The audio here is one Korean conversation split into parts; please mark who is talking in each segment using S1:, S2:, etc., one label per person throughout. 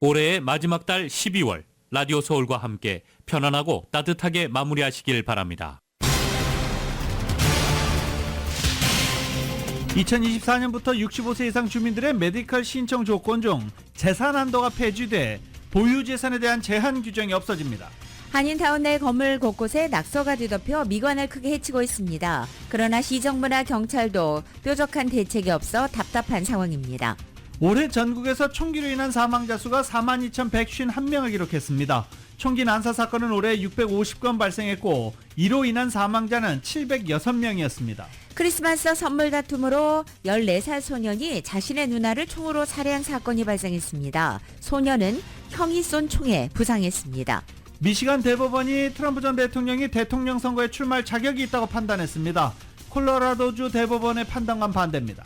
S1: 올해의 마지막 달 12월 라디오 서울과 함께 편안하고 따뜻하게 마무리하시길 바랍니다.
S2: 2024년부터 65세 이상 주민들의 메디컬 신청 조건 중 재산 한도가 폐지돼 보유 재산에 대한 제한 규정이 없어집니다.
S3: 한인타운 내 건물 곳곳에 낙서가 뒤덮여 미관을 크게 해치고 있습니다. 그러나 시정부나 경찰도 뾰족한 대책이 없어 답답한 상황입니다.
S2: 올해 전국에서 총기로 인한 사망자 수가 42,151명을 기록했습니다. 총기 난사 사건은 올해 650건 발생했고 이로 인한 사망자는 706명이었습니다.
S3: 크리스마스 선물 다툼으로 14살 소년이 자신의 누나를 총으로 살해한 사건이 발생했습니다. 소년은 형이 쏜 총에 부상했습니다.
S2: 미시간 대법원이 트럼프 전 대통령이 대통령 선거에 출마할 자격이 있다고 판단했습니다. 콜로라도주 대법원의 판단과 반대입니다.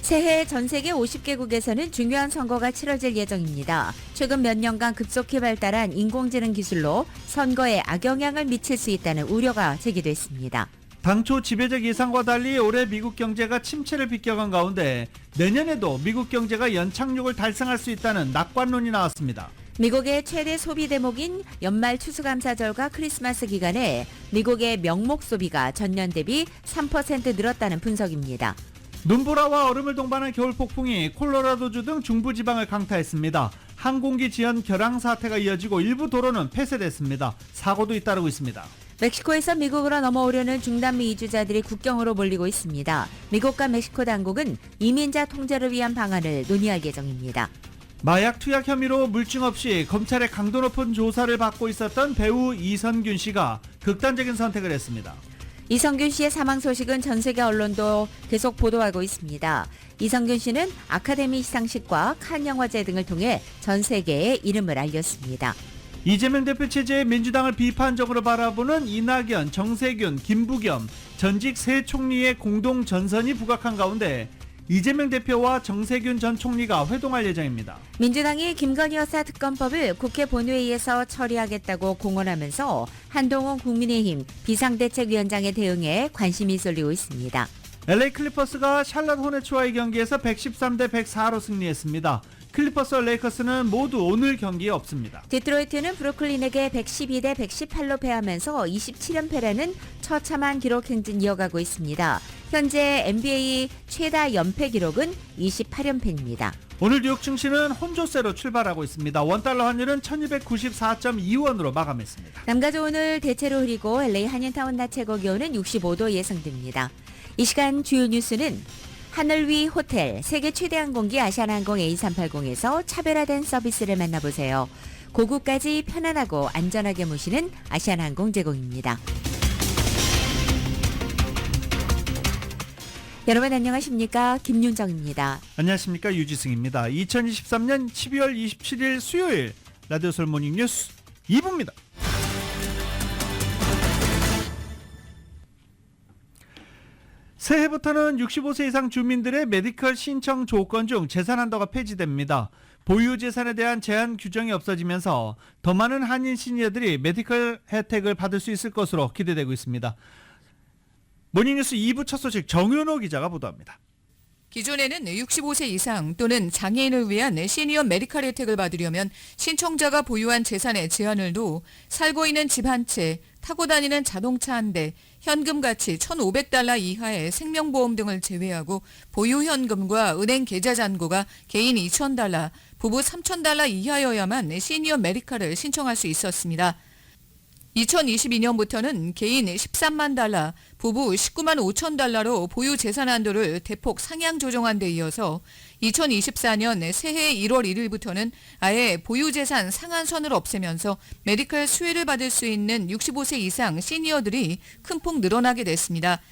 S3: 새해 전 세계 50개국에서는 중요한 선거가 치러질 예정입니다. 최근 몇 년간 급속히 발달한 인공지능 기술로 선거에 악영향을 미칠 수 있다는 우려가 제기됐습니다.
S2: 당초 지배적 예상과 달리 올해 미국 경제가 침체를 비껴간 가운데 내년에도 미국 경제가 연착륙을 달성할 수 있다는 낙관론이 나왔습니다.
S3: 미국의 최대 소비 대목인 연말 추수감사절과 크리스마스 기간에 미국의 명목 소비가 전년 대비 3% 늘었다는 분석입니다.
S2: 눈보라와 얼음을 동반한 겨울 폭풍이 콜로라도주 등 중부지방을 강타했습니다. 항공기 지연 결항 사태가 이어지고 일부 도로는 폐쇄됐습니다. 사고도 잇따르고 있습니다.
S3: 멕시코에서 미국으로 넘어오려는 중남미 이주자들이 국경으로 몰리고 있습니다. 미국과 멕시코 당국은 이민자 통제를 위한 방안을 논의할 예정입니다.
S2: 마약 투약 혐의로 물증 없이 검찰의 강도 높은 조사를 받고 있었던 배우 이선균 씨가 극단적인 선택을 했습니다.
S3: 이성균 씨의 사망 소식은 전 세계 언론도 계속 보도하고 있습니다. 이성균 씨는 아카데미 시상식과 칸 영화제 등을 통해 전 세계에 이름을 알렸습니다.
S2: 이재명 대표 체제의 민주당을 비판적으로 바라보는 이낙연, 정세균, 김부겸 전직 세 총리의 공동 전선이 부각한 가운데 이재명 대표와 정세균 전 총리가 회동할 예정입니다.
S3: 민주당이 김건희 여사 특검법을 국회 본회의에서 처리하겠다고 공언하면서 한동훈 국민의힘 비상대책위원장의 대응에 관심이 쏠리고 있습니다.
S2: LA 클리퍼스가 샬럿 호네츠와의 경기에서 113대 104로 승리했습니다. 클리퍼스와 레이커스는 모두 오늘 경기에 없습니다.
S3: 디트로이트는 브루클린에게 112대 118로 패하면서 27연패라는 처참한 기록 행진 이어가고 있습니다. 현재 NBA 최다 연패 기록은 28연패입니다.
S2: 오늘 뉴욕 증시는 혼조세로 출발하고 있습니다. 원달러 환율은 1294.2원으로 마감했습니다.
S3: 남가주 오늘 대체로 흐리고 LA 한인타운 낮 최고 기온은 65도 예상됩니다. 이 시간 주요 뉴스는 하늘 위 호텔, 세계 최대 항공기 아시아나항공 A380에서 차별화된 서비스를 만나보세요. 고국까지 편안하고 안전하게 모시는 아시아나항공 제공입니다. 여러분 안녕하십니까? 김윤정입니다.
S2: 안녕하십니까? 유지승입니다. 2023년 12월 27일 수요일 라디오 서울 모닝 뉴스 2부입니다. 새해부터는 65세 이상 주민들의 메디컬 신청 조건 중 재산 한도가 폐지됩니다. 보유 재산에 대한 제한 규정이 없어지면서 더 많은 한인 시니어들이 메디컬 혜택을 받을 수 있을 것으로 기대되고 있습니다. 모닝뉴스 2부 첫 소식 정윤호 기자가 보도합니다.
S4: 기존에는 65세 이상 또는 장애인을 위한 시니어 메디컬 혜택을 받으려면 신청자가 보유한 재산의 제한을 둬 살고 있는 집 한 채, 타고 다니는 자동차 한 대, 현금 가치 1,500달러 이하의 생명보험 등을 제외하고 보유 현금과 은행 계좌 잔고가 개인 2,000달러, 부부 3,000달러 이하여야만 시니어 메디컬을 신청할 수 있었습니다. 2022년부터는 개인 13만 달러, 부부 19만 5천 달러로 보유 재산 한도를 대폭 상향 조정한 데 이어서 2024년 새해 1월 1일부터는 아예 보유 재산 상한선을 없애면서 메디컬 수혜를 받을 수 있는 65세 이상 시니어들이 큰 폭 늘어나게 됐습니다.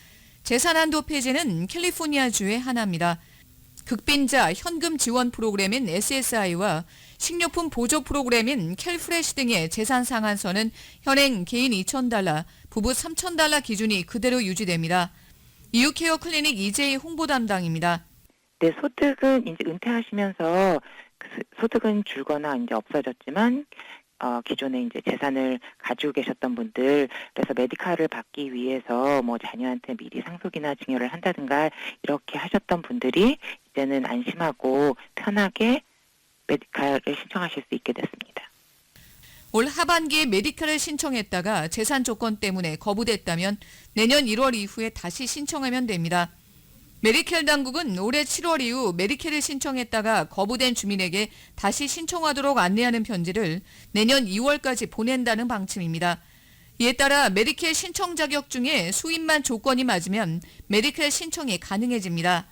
S4: 재산 한도 폐지는 캘리포니아주의 하나입니다. 극빈자 현금 지원 프로그램인 SSI와 식료품 보조 프로그램인 캘프레시 등의 재산 상한선은 현행 개인 2,000달러, 부부 3,000달러 기준이 그대로 유지됩니다. 이유케어 클리닉 이재희 홍보 담당입니다.
S5: 네, 소득은 이제 은퇴하시면서 소득은 줄거나 이제 없어졌지만 기존에 이제 재산을 가지고 계셨던 분들, 그래서 메디칼을 받기 위해서 뭐 자녀한테 미리 상속이나 증여를 한다든가 이렇게 하셨던 분들이 이제는 안심하고 편하게 메디칼을 신청하실 수 있게 됐습니다.
S4: 올 하반기에 메디칼을 신청했다가 재산 조건 때문에 거부됐다면 내년 1월 이후에 다시 신청하면 됩니다. 메디켈 당국은 올해 7월 이후 메디켈을 신청했다가 거부된 주민에게 다시 신청하도록 안내하는 편지를 내년 2월까지 보낸다는 방침입니다. 이에 따라 메디켈 신청 자격 중에 수입만 조건이 맞으면 메디켈 신청이 가능해집니다.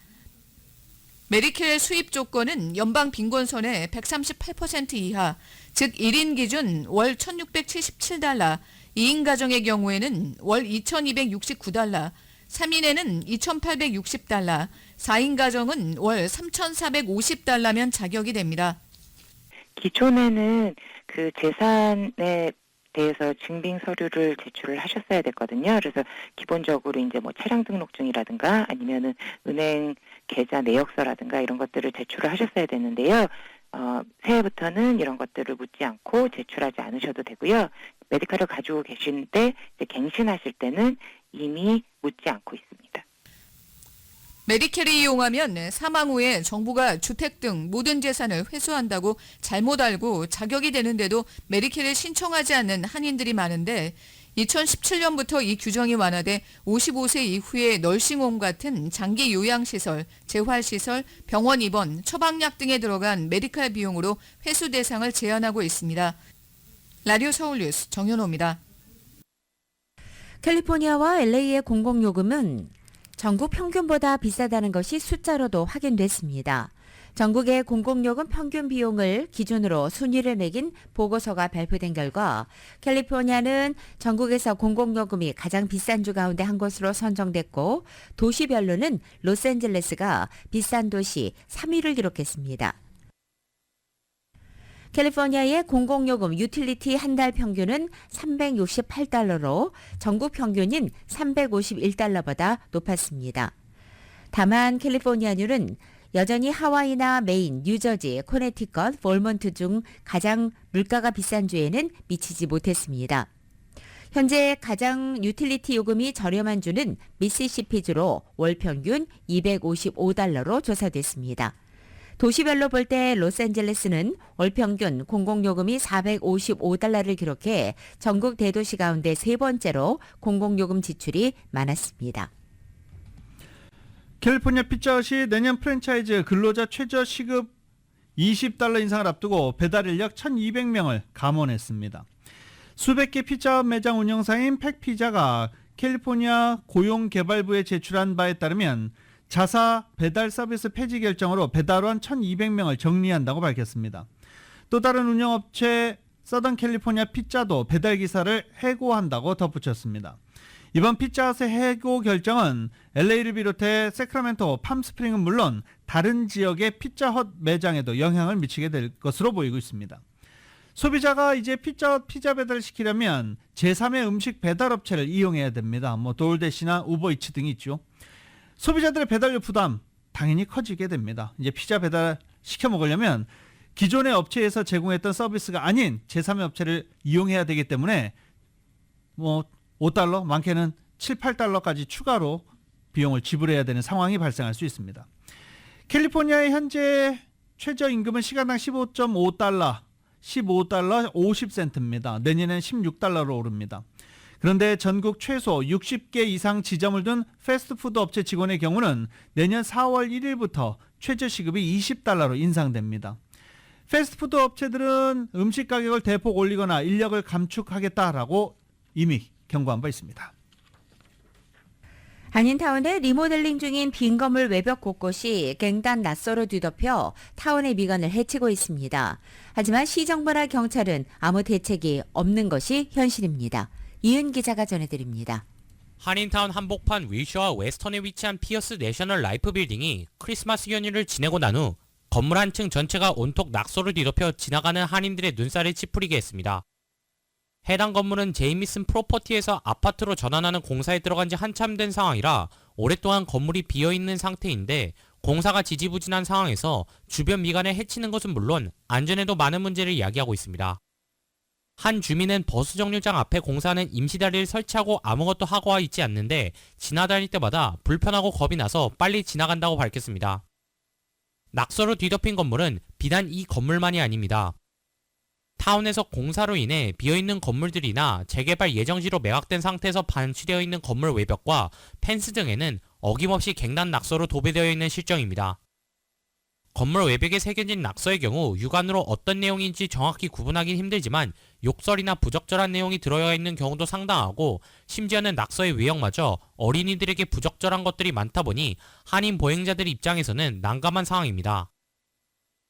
S4: 메디켈 수입 조건은 연방 빈곤선의 138% 이하, 즉 1인 기준 월 1,677달러, 2인 가정의 경우에는 월 2,269달러, 3인에는 2,860달러, 4인 가정은 월 3,450달러면 자격이 됩니다.
S5: 기존에는 그 재산에 대해서 증빙 서류를 제출을 하셨어야 됐거든요. 그래서 기본적으로 이제 뭐 차량 등록증이라든가 아니면은 은행 계좌 내역서라든가 이런 것들을 제출을 하셨어야 됐는데요. 새해부터는 이런 것들을 묻지 않고 제출하지 않으셔도 되고요. 메디칼을 가지고 계신데 이제 갱신하실 때는 이미 묻지 않고 있습니다.
S4: 메디켈을 이용하면 사망 후에 정부가 주택 등 모든 재산을 회수한다고 잘못 알고 자격이 되는데도 메디켈을 신청하지 않는 한인들이 많은데 2017년부터 이 규정이 완화돼 55세 이후에 널싱홈 같은 장기 요양시설, 재활시설, 병원 입원, 처방약 등에 들어간 메디칼 비용으로 회수 대상을 제한하고 있습니다. 라디오 서울뉴스 정현호입니다.
S3: 캘리포니아와 LA의 공공요금은 전국 평균보다 비싸다는 것이 숫자로도 확인됐습니다. 전국의 공공요금 평균 비용을 기준으로 순위를 매긴 보고서가 발표된 결과 캘리포니아는 전국에서 공공요금이 가장 비싼 주 가운데 한 곳으로 선정됐고 도시별로는 로스앤젤레스가 비싼 도시 3위를 기록했습니다. 캘리포니아의 공공요금 유틸리티 한 달 평균은 368달러로 전국 평균인 351달러보다 높았습니다. 다만 캘리포니아주는 여전히 하와이나 메인, 뉴저지, 코네티컷, 볼먼트 중 가장 물가가 비싼 주에는 미치지 못했습니다. 현재 가장 유틸리티 요금이 저렴한 주는 미시시피주로 월 평균 255달러로 조사됐습니다. 도시별로 볼 때 로스앤젤레스는 월 평균 공공요금이 455달러를 기록해 전국 대도시 가운데 세 번째로 공공요금 지출이 많았습니다.
S2: 캘리포니아 피자헛이 내년 프랜차이즈 근로자 최저 시급 20달러 인상을 앞두고 배달 인력 1,200명을 감원했습니다. 수백 개 피자헛 매장 운영사인 팩피자가 캘리포니아 고용개발부에 제출한 바에 따르면 자사 배달 서비스 폐지 결정으로 배달원 1,200명을 정리한다고 밝혔습니다. 또 다른 운영업체 서던캘리포니아 피자도 배달기사를 해고한다고 덧붙였습니다. 이번 피자헛의 해고 결정은 LA를 비롯해 세크라멘토, 팜스프링은 물론 다른 지역의 피자헛 매장에도 영향을 미치게 될 것으로 보이고 있습니다. 소비자가 이제 피자헛 피자 배달을 시키려면 제3의 음식 배달업체를 이용해야 됩니다. 도올대시나 우버이츠 등이 있죠. 소비자들의 배달료 부담 당연히 커지게 됩니다. 이제 피자 배달 시켜 먹으려면 기존의 업체에서 제공했던 서비스가 아닌 제3의 업체를 이용해야 되기 때문에 5달러, 많게는 7, 8달러까지 추가로 비용을 지불해야 되는 상황이 발생할 수 있습니다. 캘리포니아의 현재 최저임금은 시간당 15.5달러, 15달러 50센트입니다. 내년엔 16달러로 오릅니다. 그런데 전국 최소 60개 이상 지점을 둔 패스트푸드 업체 직원의 경우는 내년 4월 1일부터 최저시급이 20달러로 인상됩니다. 패스트푸드 업체들은 음식 가격을 대폭 올리거나 인력을 감축하겠다라고 이미 경고한 바 있습니다.
S3: 한인타운의 리모델링 중인 빈 건물 외벽 곳곳이 갱단 낯설어 뒤덮여 타운의 미관을 해치고 있습니다. 하지만 시정부나 경찰은 아무 대책이 없는 것이 현실입니다. 이은 기자가 전해드립니다.
S6: 한인타운 한복판 윌셔와 웨스턴에 위치한 피어스 내셔널 라이프 빌딩이 크리스마스 연휴를 지내고 난 후 건물 한 층 전체가 온통 낙서를 뒤덮여 지나가는 한인들의 눈살을 찌푸리게 했습니다. 해당 건물은 제이미슨 프로퍼티에서 아파트로 전환하는 공사에 들어간 지 한참 된 상황이라 오랫동안 건물이 비어있는 상태인데 공사가 지지부진한 상황에서 주변 미관에 해치는 것은 물론 안전에도 많은 문제를 야기하고 있습니다. 한 주민은 버스 정류장 앞에 공사하는 임시다리를 설치하고 아무것도 하고 있지 않는데 지나다닐 때마다 불편하고 겁이 나서 빨리 지나간다고 밝혔습니다. 낙서로 뒤덮인 건물은 비단 이 건물만이 아닙니다. 타운에서 공사로 인해 비어있는 건물들이나 재개발 예정지로 매각된 상태에서 반치되어 있는 건물 외벽과 펜스 등에는 어김없이 갱단 낙서로 도배되어 있는 실정입니다. 건물 외벽에 새겨진 낙서의 경우 육안으로 어떤 내용인지 정확히 구분하긴 힘들지만 욕설이나 부적절한 내용이 들어가 있는 경우도 상당하고 심지어는 낙서의 외형마저 어린이들에게 부적절한 것들이 많다 보니 한인 보행자들 입장에서는 난감한 상황입니다.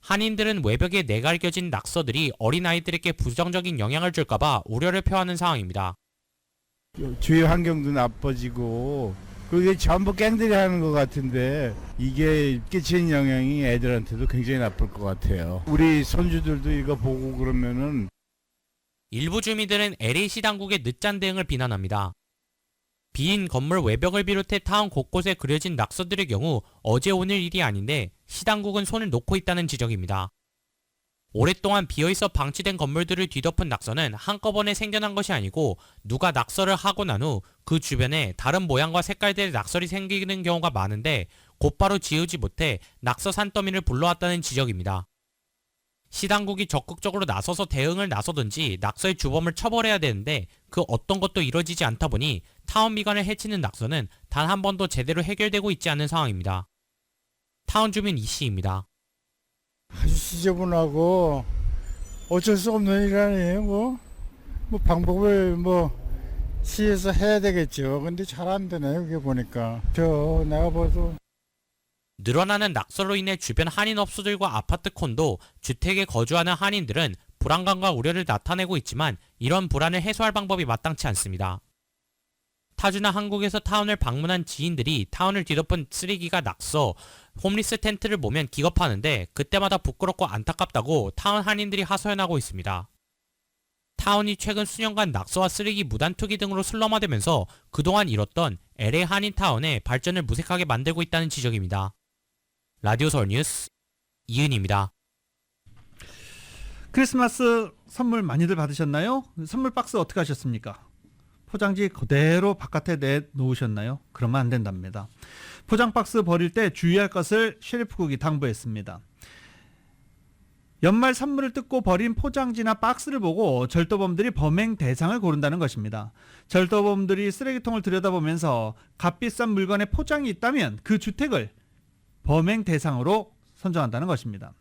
S6: 한인들은 외벽에 내갈겨진 낙서들이 어린아이들에게 부정적인 영향을 줄까봐 우려를 표하는 상황입니다.
S7: 주위 환경도 나빠지고 그게 전부 갱들이 하는 것 같은데 이게 끼치는 영향이 애들한테도 굉장히 나쁠 것 같아요. 우리 손주들도 이거 보고 그러면은
S6: 일부 주민들은 LA시 당국의 늦잔 대응을 비난합니다. 비인 건물 외벽을 비롯해 타운 곳곳에 그려진 낙서들의 경우 어제 오늘 일이 아닌데 시당국은 손을 놓고 있다는 지적입니다. 오랫동안 비어있어 방치된 건물들을 뒤덮은 낙서는 한꺼번에 생겨난 것이 아니고 누가 낙서를 하고 난 후 그 주변에 다른 모양과 색깔들의 낙설이 생기는 경우가 많은데 곧바로 지우지 못해 낙서 산더미를 불러왔다는 지적입니다. 시당국이 적극적으로 나서서 대응을 나서든지 낙서의 주범을 처벌해야 되는데 그 어떤 것도 이뤄지지 않다 보니 타운 미관을 해치는 낙서는 단 한 번도 제대로 해결되고 있지 않은 상황입니다. 타운 주민 이씨입니다.
S8: 아주 지저분하고 어쩔 수 없는 일 아니에요. 뭐 방법을 시에서 해야 되겠죠. 근데 잘 안 되네요. 그게 보니까 내가 봐도
S6: 늘어나는 낙서로 인해 주변 한인 업소들과 아파트 콘도, 주택에 거주하는 한인들은 불안감과 우려를 나타내고 있지만 이런 불안을 해소할 방법이 마땅치 않습니다. 타주나 한국에서 타운을 방문한 지인들이 타운을 뒤덮은 쓰레기가 낙서, 홈리스 텐트를 보면 기겁하는데 그때마다 부끄럽고 안타깝다고 타운 한인들이 하소연하고 있습니다. 타운이 최근 수년간 낙서와 쓰레기 무단 투기 등으로 슬럼화되면서 그동안 이뤘던 LA 한인타운의 발전을 무색하게 만들고 있다는 지적입니다. 라디오 서울 뉴스 이은입니다.
S2: 크리스마스 선물 많이들 받으셨나요? 선물 박스 어떻게 하셨습니까? 포장지 그대로 바깥에 내놓으셨나요? 그러면 안 된답니다. 포장 박스 버릴 때 주의할 것을 셰리프국이 당부했습니다. 연말 선물을 뜯고 버린 포장지나 박스를 보고 절도범들이 범행 대상을 고른다는 것입니다. 절도범들이 쓰레기통을 들여다보면서 값비싼 물건에 포장이 있다면 그 주택을 범행 대상으로 선정한다는 것입니다.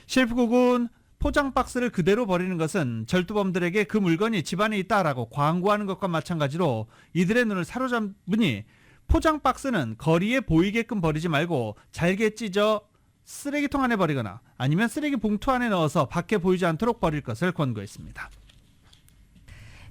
S2: 셰리프국은 포장 박스를 그대로 버리는 것은 절도범들에게 그 물건이 집안에 있다라고 광고하는 것과 마찬가지로 이들의 눈을 사로잡으니 포장 박스는 거리에 보이게끔 버리지 말고 잘게 찢어 쓰레기통 안에 버리거나 아니면 쓰레기 봉투 안에 넣어서 밖에 보이지 않도록 버릴 것을 권고했습니다.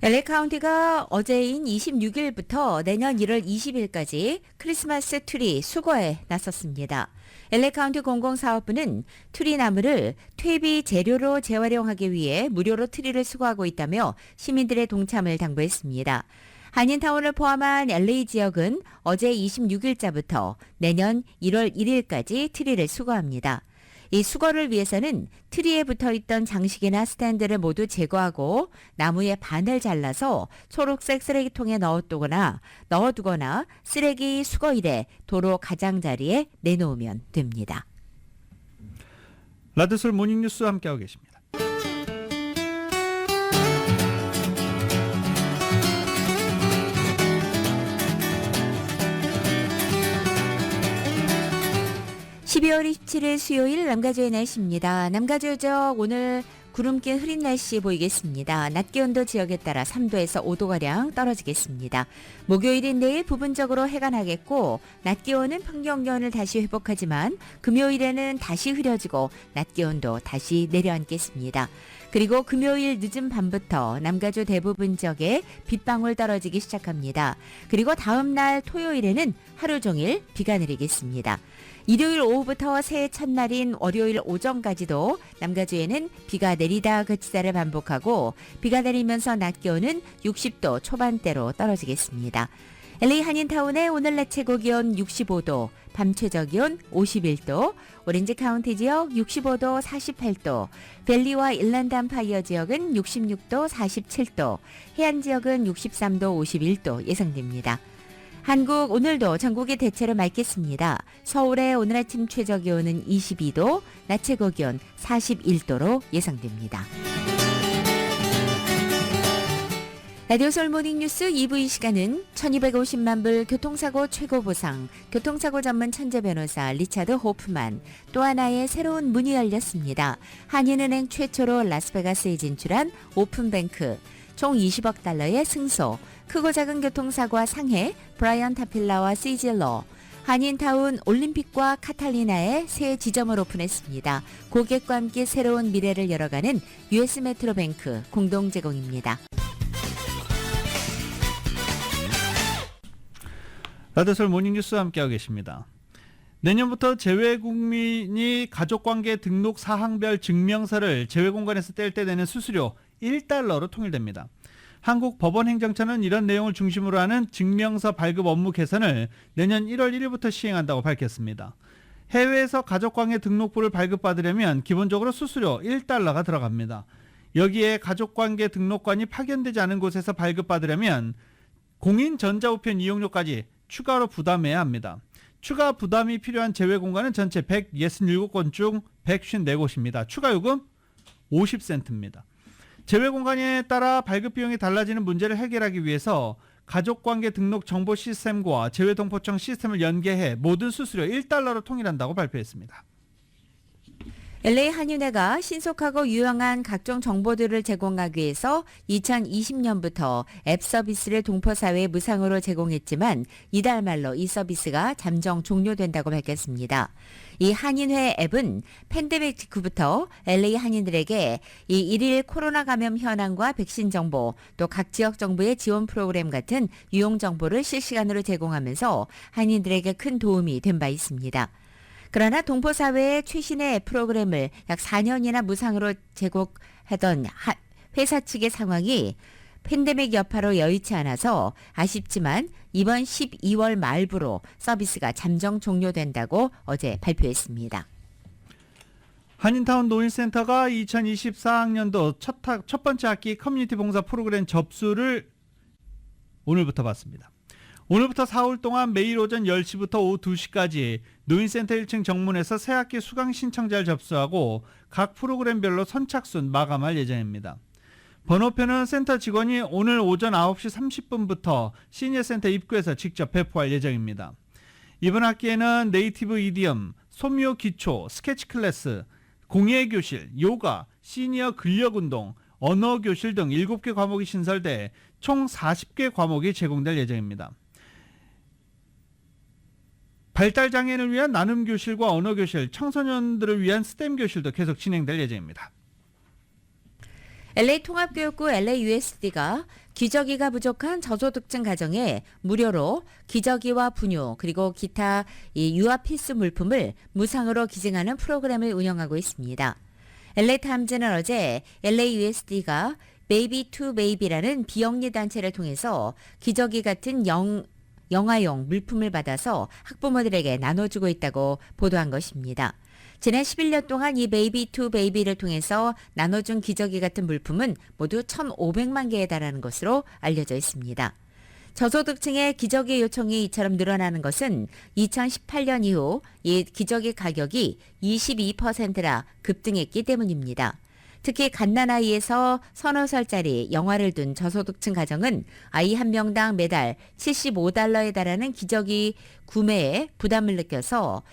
S3: LA 카운티가 어제인 26일부터 내년 1월 20일까지 크리스마스 트리 수거에 나섰습니다. LA 카운티 공공사업부는 트리 나무를 퇴비 재료로 재활용하기 위해 무료로 트리를 수거하고 있다며 시민들의 동참을 당부했습니다. 한인타운을 포함한 LA 지역은 어제 26일자부터 내년 1월 1일까지 트리를 수거합니다. 이 수거를 위해서는 트리에 붙어있던 장식이나 스탠드를 모두 제거하고 나무의 반을 잘라서 초록색 쓰레기통에 넣어두거나 쓰레기 수거일에 도로 가장자리에 내놓으면 됩니다.
S2: 라디오솔 모닝뉴스 함께하고 계십니다.
S3: (12월 27일) 수요일 남가주의 날씨입니다. 남가주 지역 오늘 구름 낀 흐린 날씨 보이겠습니다. 낮 기온도 지역에 따라 3도에서 5도가량 떨어지겠습니다. 목요일인 내일 부분적으로 해가 나겠고 낮 기온은 평년 기온을 다시 회복하지만 금요일에는 다시 흐려지고 낮 기온도 다시 내려앉겠습니다. 그리고 금요일 늦은 밤부터 남가주 대부분 지역에 빗방울 떨어지기 시작합니다. 그리고 다음 날 토요일에는 하루 종일 비가 내리겠습니다. 일요일 오후부터 새해 첫날인 월요일 오전까지도 남가주에는 비가 내리다 그치다를 반복하고 비가 내리면서 낮 기온은 60도 초반대로 떨어지겠습니다. LA 한인타운의 오늘 낮 최고 기온 65도, 밤 최저 기온 51도, 오렌지 카운티 지역 65도 48도, 밸리와 일랜드 암파이어 지역은 66도 47도, 해안 지역은 63도 51도 예상됩니다. 한국 오늘도 전국이 대체로 맑겠습니다. 서울의 오늘 아침 최저기온은 22도, 낮 최고기온 41도로 예상됩니다. 라디오 서울 모닝뉴스 2부 이 시간은 1250만 불 교통사고 최고 보상, 교통사고 전문 천재 변호사 리차드 호프만, 또 하나의 새로운 문이 열렸습니다. 한인은행 최초로 라스베가스에 진출한 오픈뱅크, 총 20억 달러의 승소, 크고 작은 교통사고와 상해, 브라이언 타필라와 시질러, 한인타운 올림픽과 카탈리나의 새 지점을 오픈했습니다. 고객과 함께 새로운 미래를 열어가는 US 메트로뱅크 공동 제공입니다.
S2: 라디오 서울 모닝뉴스와 함께하고 계십니다. 내년부터 재외국민이 가족관계 등록 사항별 증명서를 재외공간에서 뗄 때 내는 수수료 1달러로 통일됩니다. 한국 법원행정처는 이런 내용을 중심으로 하는 증명서 발급 업무 개선을 내년 1월 1일부터 시행한다고 밝혔습니다. 해외에서 가족관계 등록부를 발급받으려면 기본적으로 수수료 1달러가 들어갑니다. 여기에 가족관계 등록관이 파견되지 않은 곳에서 발급받으려면 공인 전자우편 이용료까지 추가로 부담해야 합니다. 추가 부담이 필요한 재외공간은 전체 167곳 중 154곳입니다. 추가 요금 50센트입니다. 재외공간에 따라 발급 비용이 달라지는 문제를 해결하기 위해서 가족관계 등록 정보 시스템과 재외동포청 시스템을 연계해 모든 수수료 1달러로 통일한다고 발표했습니다.
S3: LA 한인회가 신속하고 유용한 각종 정보들을 제공하기 위해서 2020년부터 앱 서비스를 동포사회에 무상으로 제공했지만 이달 말로 이 서비스가 잠정 종료된다고 밝혔습니다. 이 한인회 앱은 팬데믹 직후부터 LA 한인들에게 이 일일 코로나 감염 현황과 백신 정보, 또 각 지역 정부의 지원 프로그램 같은 유용 정보를 실시간으로 제공하면서 한인들에게 큰 도움이 된 바 있습니다. 그러나 동포사회의 최신의 프로그램을 약 4년이나 무상으로 제공하던 회사 측의 상황이 팬데믹 여파로 여의치 않아서 아쉽지만 이번 12월 말부로 서비스가 잠정 종료된다고 어제 발표했습니다.
S2: 한인타운 노인센터가 2024학년도 첫 번째 학기 커뮤니티 봉사 프로그램 접수를 오늘부터 받습니다. 오늘부터 4월 동안 매일 오전 10시부터 오후 2시까지 노인센터 1층 정문에서 새학기 수강 신청자를 접수하고 각 프로그램별로 선착순 마감할 예정입니다. 번호표는 센터 직원이 오늘 오전 9시 30분부터 시니어센터 입구에서 직접 배포할 예정입니다. 이번 학기에는 네이티브 이디엄, 소미오 기초, 스케치 클래스, 공예교실, 요가, 시니어 근력운동, 언어교실 등 7개 과목이 신설돼 총 40개 과목이 제공될 예정입니다. 발달장애인을 위한 나눔교실과 언어교실, 청소년들을 위한 스템 교실도 계속 진행될 예정입니다.
S3: LA 통합교육부 LAUSD가 기저귀가 부족한 저소득층 가정에 무료로 기저귀와 분유 그리고 기타 유아 필수 물품을 무상으로 기증하는 프로그램을 운영하고 있습니다. LA타임즈는 어제 LAUSD가 Baby to Baby라는 비영리 단체를 통해서 기저귀 같은 영아용 물품을 받아서 학부모들에게 나눠주고 있다고 보도한 것입니다. 지난 11년 동안 이 베이비 투 베이비를 통해서 나눠준 기저귀 같은 물품은 모두 1,500만 개에 달하는 것으로 알려져 있습니다. 저소득층의 기저귀 요청이 이처럼 늘어나는 것은 2018년 이후 이 기저귀 가격이 22%나 급등했기 때문입니다. 특히 갓난아이에서 서너 살짜리 영아를 둔 저소득층 가정은 아이 한 명당 매달 75달러에 달하는 기저귀 구매에 부담을 느껴서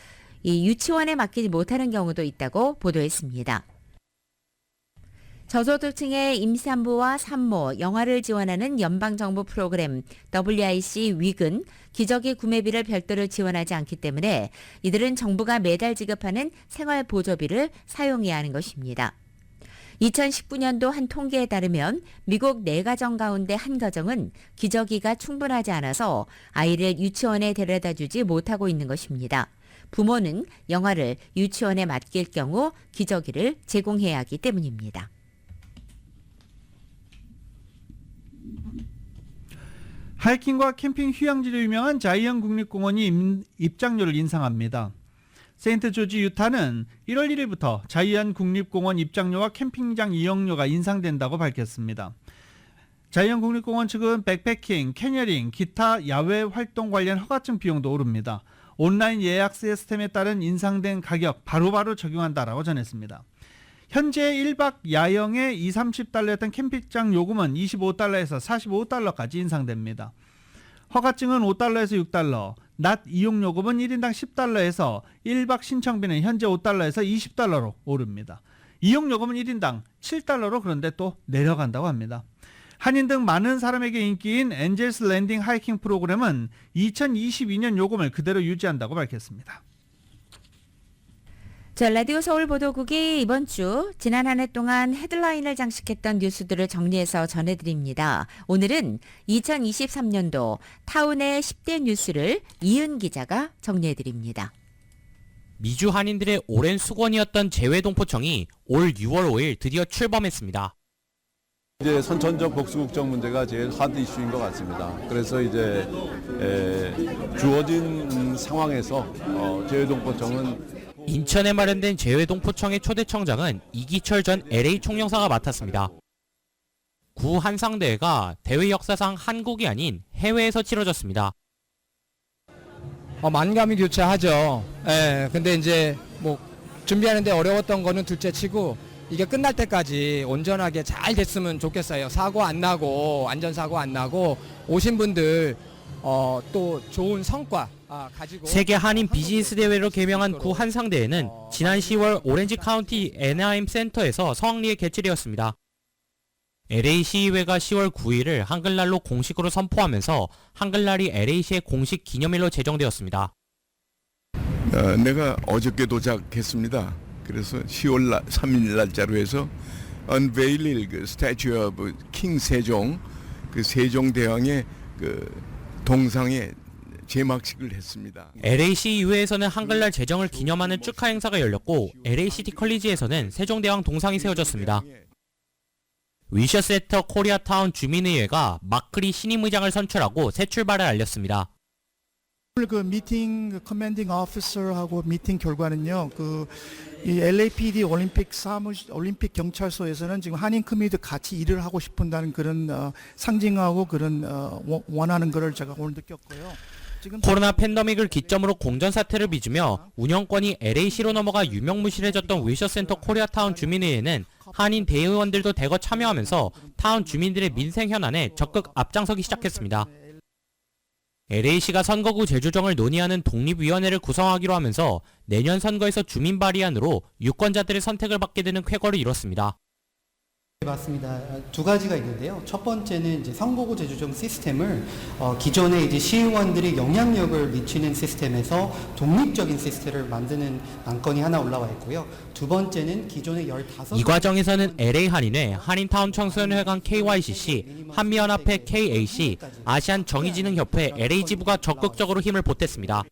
S3: 이 유치원에 맡기지 못하는 경우도 있다고 보도했습니다. 저소득층의 임산부와 산모, 영아를 지원하는 연방정부 프로그램 WIC 윅은 기저귀 구매비를 별도로 지원하지 않기 때문에 이들은 정부가 매달 지급하는 생활보조비를 사용해야 하는 것입니다. 2019년도 한 통계에 따르면 미국 4가정 가운데 한 가정은 기저귀가 충분하지 않아서 아이를 유치원에 데려다 주지 못하고 있는 것입니다. 부모는 영아를 유치원에 맡길 경우 기저귀를 제공해야 하기 때문입니다.
S2: 하이킹과 캠핑 휴양지로 유명한 자이언 국립공원이 입장료를 인상합니다. 세인트 조지 유타는 1월 1일부터 자이언 국립공원 입장료와 캠핑장 이용료가 인상된다고 밝혔습니다. 자연국립공원 측은 백패킹, 캐녀링, 기타 야외 활동 관련 허가증 비용도 오릅니다. 온라인 예약 시스템에 따른 인상된 가격 바로바로 적용한다라고 전했습니다. 현재 1박 야영에 20-30달러였던 캠핑장 요금은 25달러에서 45달러까지 인상됩니다. 허가증은 5달러에서 6달러, 낮 이용요금은 1인당 10달러에서 1박 신청비는 현재 5달러에서 20달러로 오릅니다. 이용요금은 1인당 7달러로 그런데 또 내려간다고 합니다. 한인 등 많은 사람에게 인기인 엔젤스 랜딩 하이킹 프로그램은 2022년 요금을 그대로 유지한다고 밝혔습니다.
S3: 자, 라디오 서울 보도국이 이번 주 지난 한 해 동안 헤드라인을 장식했던 뉴스들을 정리해서 전해드립니다. 오늘은 2023년도 타운의 10대 뉴스를 이은 기자가 정리해드립니다.
S6: 미주 한인들의 오랜 수건이었던 재외동포청이 올 6월 5일 드디어 출범했습니다.
S9: 이제 선천적 복수국적 문제가 제일 하드 이슈인 것 같습니다. 그래서 이제 주어진 상황에서 재외동포청은
S6: 인천에 마련된 재외동포청의 초대청장은 이기철 전 LA 총영사가 맡았습니다. 구 한상대회가 대회 역사상 한국이 아닌 해외에서 치러졌습니다.
S10: 만감이 교차하죠. 예, 근데 이제 뭐 준비하는데 어려웠던 거는 둘째치고 이게 끝날 때까지 온전하게 잘 됐으면 좋겠어요. 사고 안 나고 안전사고 안 나고 오신 분들 또 좋은 성과 가지고
S6: 세계 한인 비즈니스 대회로 개명한 구 한상대회는 지난 10월 오렌지 카운티 애나임 센터에서 성황리에 개최되었습니다. LA 시의회가 10월 9일을 한글날로 공식으로 선포하면서 한글날이 LA시의 공식 기념일로 제정되었습니다.
S11: 내가 어저께 도착했습니다. 그래서 10월 3일 날짜로 해서 unveil 그 Statue of King 세종, 그 세종대왕의 그 동상의 제막식을 했습니다.
S6: LA 시의회에서는 한글날 제정을 기념하는 축하 행사가 열렸고 LA 시티 컬리지에서는 세종대왕 동상이 세워졌습니다. 위셔센터 코리아타운 주민의회가 마크리 신임 의장을 선출하고 새 출발을 알렸습니다.
S12: 오늘 그 미팅 커맨딩 오피서하고 미팅 결과는요. 이 LAPD 올림픽 경찰서에서는 지금 한인 커뮤니티 같이 일을 하고 싶은다는 그런 상징하고 그런 원하는 거를 제가 오늘 느꼈고요.
S6: 코로나 팬데믹을 기점으로 공전 사태를 빚으며 운영권이 LA시로 넘어가 유명무실해졌던 위셔센터 코리아타운 주민의회는 한인 대의원들도 대거 참여하면서 타운 주민들의 민생 현안에 적극 앞장서기 시작했습니다. LA시가 선거구 재조정을 논의하는 독립위원회를 구성하기로 하면서 내년 선거에서 주민 발의안으로 유권자들의 선택을 받게 되는 쾌거를 이뤘습니다.
S13: 맞습니다. 두 가지가 있는데요. 첫 번째는 이제 선거구 재조정 시스템을 기존의 이제 시의원들이 영향력을 미치는 시스템에서 독립적인 시스템을 만드는 안건이 하나 올라와 있고요. 두 번째는 기존의 15.
S6: 이 과정에서는 LA 한인회, 한인타운 청소년회관 KYCC, 한미연합회 KAC, 아시안 정의진흥협회 LA 지부가 적극적으로 힘을 보탰습니다.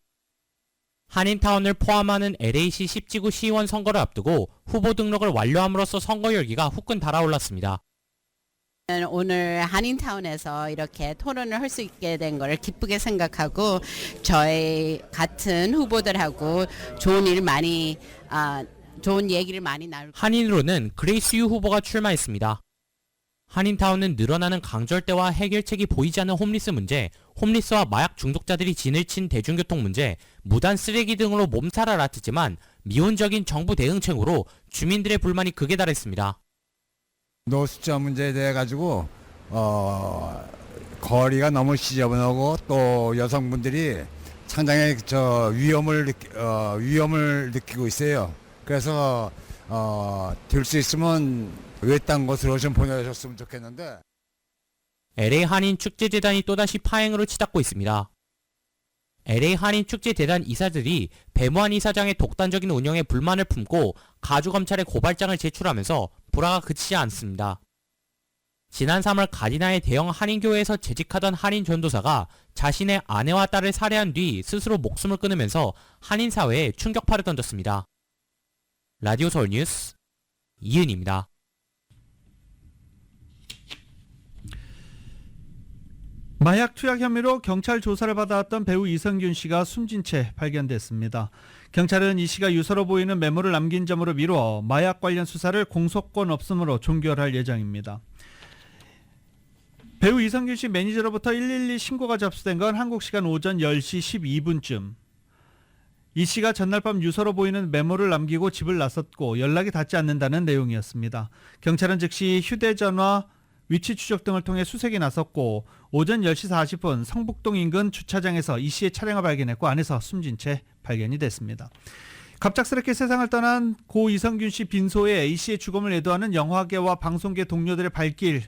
S6: 한인타운을 포함하는 LA시 10지구 시의원 선거를 앞두고 후보 등록을 완료함으로써 선거 열기가 후끈 달아올랐습니다.
S14: 오늘 한인타운에서 이렇게 토론을 할 수 있게 된 걸 기쁘게 생각하고 저희 같은 후보들하고 좋은 얘기를 많이 나누고
S6: 한인으로는 그레이스 유 후보가 출마했습니다. 한인타운은 늘어나는 강절대와 해결책이 보이지 않는 홈리스 문제, 홈리스와 마약 중독자들이 진을 친 대중교통 문제, 무단 쓰레기 등으로 몸살을 앓았지만 미온적인 정부 대응책으로 주민들의 불만이 극에 달했습니다.
S10: 노숙자 문제에 대해 가지고 거리가 너무 지저분하고 또 여성분들이 상당히 위험을 느끼고 있어요. 그래서 될 수 있으면 외딴 곳으로 좀 보내셨으면 좋겠는데.
S6: LA 한인 축제재단이 또다시 파행으로 치닫고 있습니다. LA 한인 축제재단 이사들이 배무한 이사장의 독단적인 운영에 불만을 품고 가주검찰에 고발장을 제출하면서 불화가 그치지 않습니다. 지난 3월 가디나의 대형 한인교회에서 재직하던 한인 전도사가 자신의 아내와 딸을 살해한 뒤 스스로 목숨을 끊으면서 한인사회에 충격파를 던졌습니다. 라디오 서울 뉴스 이은입니다.
S2: 마약 투약 혐의로 경찰 조사를 받아왔던 배우 이성균 씨가 숨진 채 발견됐습니다. 경찰은 이 씨가 유서로 보이는 메모를 남긴 점으로 미루어 마약 관련 수사를 공소권 없음으로 종결할 예정입니다. 배우 이성균 씨 매니저로부터 112 신고가 접수된 건 한국 시간 오전 10시 12분쯤. 이 씨가 전날 밤 유서로 보이는 메모를 남기고 집을 나섰고 연락이 닿지 않는다는 내용이었습니다. 경찰은 즉시 휴대전화, 위치 추적 등을 통해 수색에 나섰고 오전 10시 40분 성북동 인근 주차장에서 이 씨의 차량을 발견했고 안에서 숨진 채 발견이 됐습니다. 갑작스럽게 세상을 떠난 고 이성균 씨 빈소에 이 씨의 죽음을 애도하는 영화계와 방송계 동료들의 발길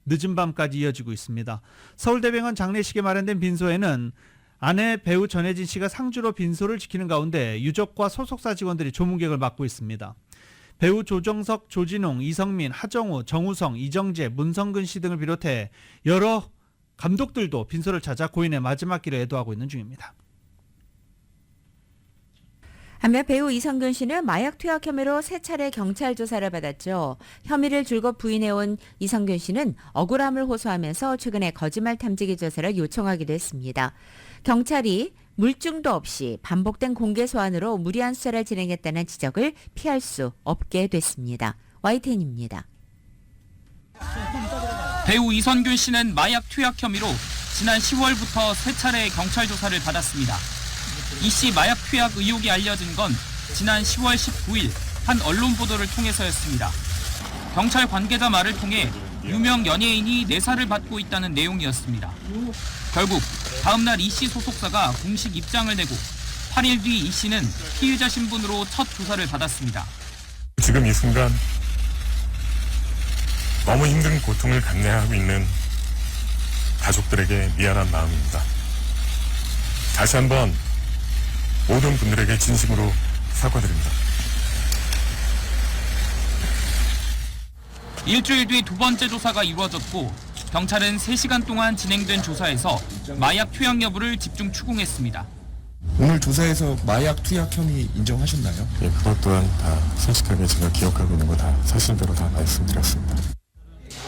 S2: 늦은 밤까지 이어지고 있습니다. 서울대병원 장례식에 마련된 빈소에는 아내 배우 전혜진 씨가 상주로 빈소를 지키는 가운데 유족과 소속사 직원들이 조문객을 맡고 있습니다. 배우 조정석, 조진웅, 이성민, 하정우, 정우성, 이정재, 문성근 씨 등을 비롯해 여러 감독들도 빈소를 찾아 고인의 마지막 길을 애도하고 있는 중입니다.
S3: 한편 배우 이성균 씨는 마약 투약 혐의로 3차례 경찰 조사를 받았죠. 혐의를 줄곧 부인해온 이성균 씨는 억울함을 호소하면서 최근에 거짓말 탐지기 조사를 요청하기도 했습니다. 경찰이 물증도 없이 반복된 공개 소환으로 무리한 수사를 진행했다는 지적을 피할 수 없게 됐습니다. YTN입니다.
S15: 배우 이성균 씨는 마약 투약 혐의로 지난 10월부터 3차례 경찰 조사를 받았습니다. 이 씨 마약 투약 의혹이 알려진 건 지난 10월 19일 한 언론 보도를 통해서였습니다. 경찰 관계자 말을 통해 유명 연예인이 내사를 받고 있다는 내용이었습니다. 결국 다음 날 이 씨 소속사가 공식 입장을 내고 8일 뒤 이 씨는 피의자 신분으로 첫 조사를 받았습니다.
S16: 지금 이 순간 너무 힘든 고통을 감내하고 있는 가족들에게 미안한 마음입니다. 다시 한번 모든 분들에게 진심으로 사과드립니다.
S15: 일주일 뒤 두 번째 조사가 이루어졌고 경찰은 3시간 동안 진행된 조사에서 마약 투약 여부를 집중 추궁했습니다.
S17: 오늘 조사에서 마약 투약 혐의 인정하셨나요?
S16: 예, 그것 또한 다 솔직하게 제가 기억하고 있는 거 다 사실대로 다 말씀드렸습니다.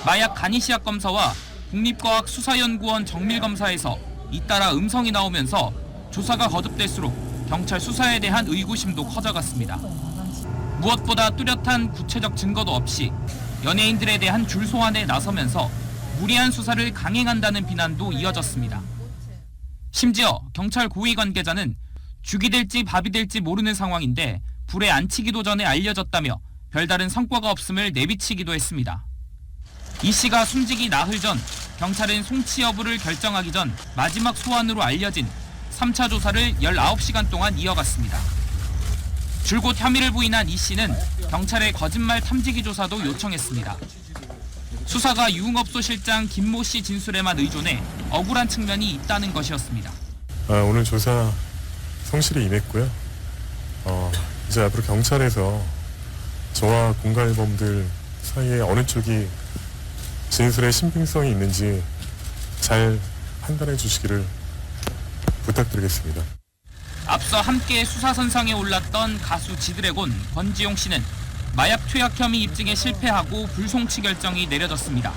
S15: 마약 간이시약 검사와 국립과학수사연구원 정밀검사에서 잇따라 음성이 나오면서 조사가 거듭될수록 경찰 수사에 대한 의구심도 커져갔습니다. 무엇보다 뚜렷한 구체적 증거도 없이 연예인들에 대한 줄 소환에 나서면서 무리한 수사를 강행한다는 비난도 이어졌습니다. 심지어 경찰 고위 관계자는 죽이 될지 밥이 될지 모르는 상황인데 불에 안 치기도 전에 알려졌다며 별다른 성과가 없음을 내비치기도 했습니다. 이 씨가 숨지기 나흘 전 경찰은 송치 여부를 결정하기 전 마지막 소환으로 알려진 3차 조사를 19시간 동안 이어갔습니다. 줄곧 혐의를 부인한 이 씨는 경찰의 거짓말 탐지기 조사도 요청했습니다. 수사가 유흥업소 실장 김모 씨 진술에만 의존해 억울한 측면이 있다는 것이었습니다.
S16: 오늘 조사 성실히 임했고요. 이제 앞으로 경찰에서 저와 공갈범들 사이에 어느 쪽이 진술의 신빙성이 있는지 잘 판단해 주시기를 부탁드리겠습니다.
S15: 앞서 함께 수사선상에 올랐던 가수 지드래곤 권지용 씨는 마약 투약 혐의 입증에 실패하고 불송치 결정이 내려졌습니다.